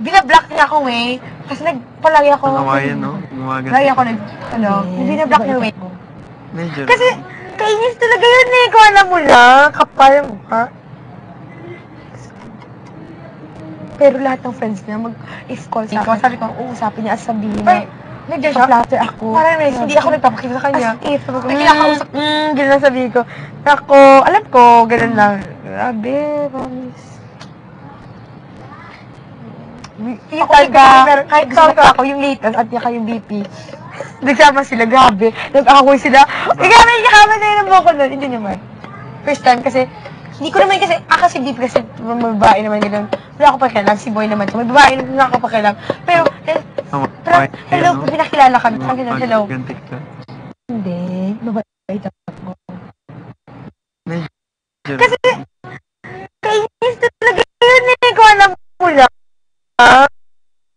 binablock niya ako kasi palagi ako, Nakawayan, no? Gumaganti. lagi ako binablock niya Medyo. Kasi, kainis talaga yun kung alam mo lang, kapal mo ha. Pero lahat ng friends niya, if call sa akin, sabi ko, uusapin niya at sabihin na, nandiyan siya, flatter ako. Parang hindi ako nagpapakita sa kanya. As if, sabi ko, kinakausap, gano'n sabihin ko. Ako, alam ko, gano'n lang. Grabe, promise. Kahit gusto ko ako, yung latest at yaka yung BP. Nagsama sila, grabe. Nag-away sila. Ikaw, may kakaman na yun mo ko nun. Hindi naman. First time kasi, hindi ko naman kasi deep kasi mababae naman ganun. Wala ako pakialam, si boy naman. May babae naman ako pakialam. Pero, hello, pinakilala kami. Hello. Ganti ka. Hindi, babae ako. Medyo. Kasi, kainis talaga yun kung alam mo lang.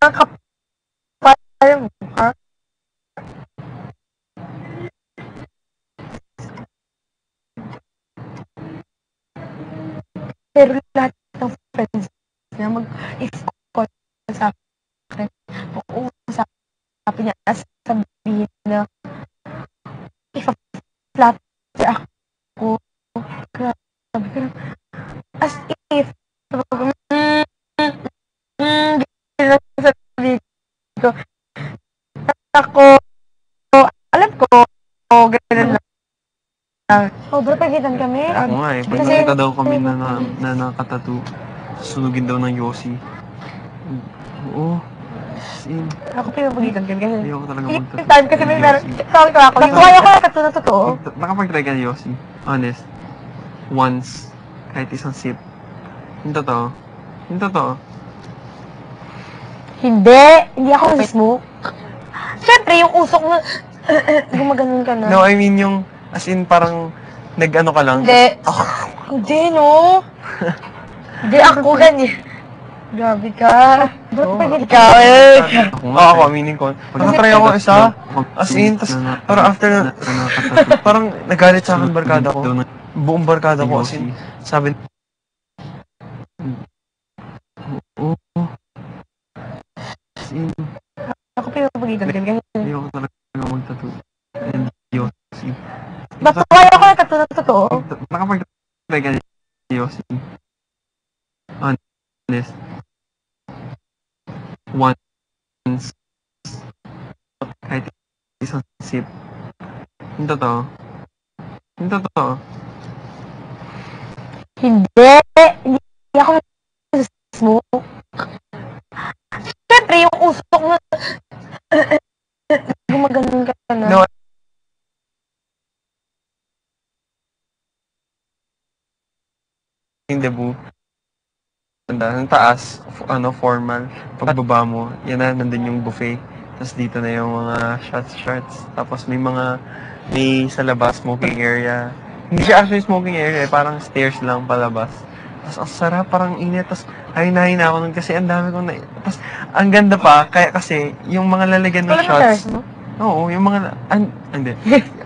Kapal mo ha. Pero lahat ng friends niya if call sa akin, uusapin niya as sabihin na if-flatter ako. Grabe. As if sabihin ko, ako, alam ko, gano'n lang. Sobra pagitan kami. Oo nga pag nakita daw kami na nakatattoo, sunugin daw ng Yossi. Oo. Ako pinapagitan kami kasi Ayoko talaga magtattoo. yung time kasi may meron, sabi ko ako, kaya ko na totoo. Nakapag-try ka ni Yossi? Honest. Once. Kahit isang sip. Yung totoo. Yung totoo. Hindi ako smoke. Siyempre, yung usok mo, gumaganon ka na. No, I mean yung, as in parang, nag-ano ka lang. Hindi. Hindi, no? Hindi ako ganyan. Grabe ka. Ikaw Ako, aminin ko. Nakatry ako isa. As in, parang after na, parang nagalit sa akin barkada ko. Buong barkada ko, as in, sabi, oo. As in, ako pinapagitan kami kasi ayoko talaga mag-tattoo. And Yossi. ba't kaya ko na totoo? Nakapag-try ka ni Yossi? Honest. Once. Kahit isang sip. Yung totoo. Yung totoo. Hindi ako smoke. Siyempre, yung usok mo, gumaganon ka na. No, yung debut. Ang taas, formal. Pagbaba mo, yan na, nandun yung buffet. Tapos dito na yung mga shots. Tapos may sa labas, smoking area. Hindi siya actually smoking area, parang stairs lang palabas. Tapos ang sarap, parang init. Tapos hinahin ako nun kasi ang dami kong Tapos ang ganda pa, kaya kasi yung mga lalagyan ng shots. Oo, yung mga, hindi.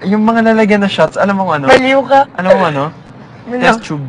Yung mga lalagyan ng shots, alam mo kung ano? Baliw ka. Alam mo ano? Test tube.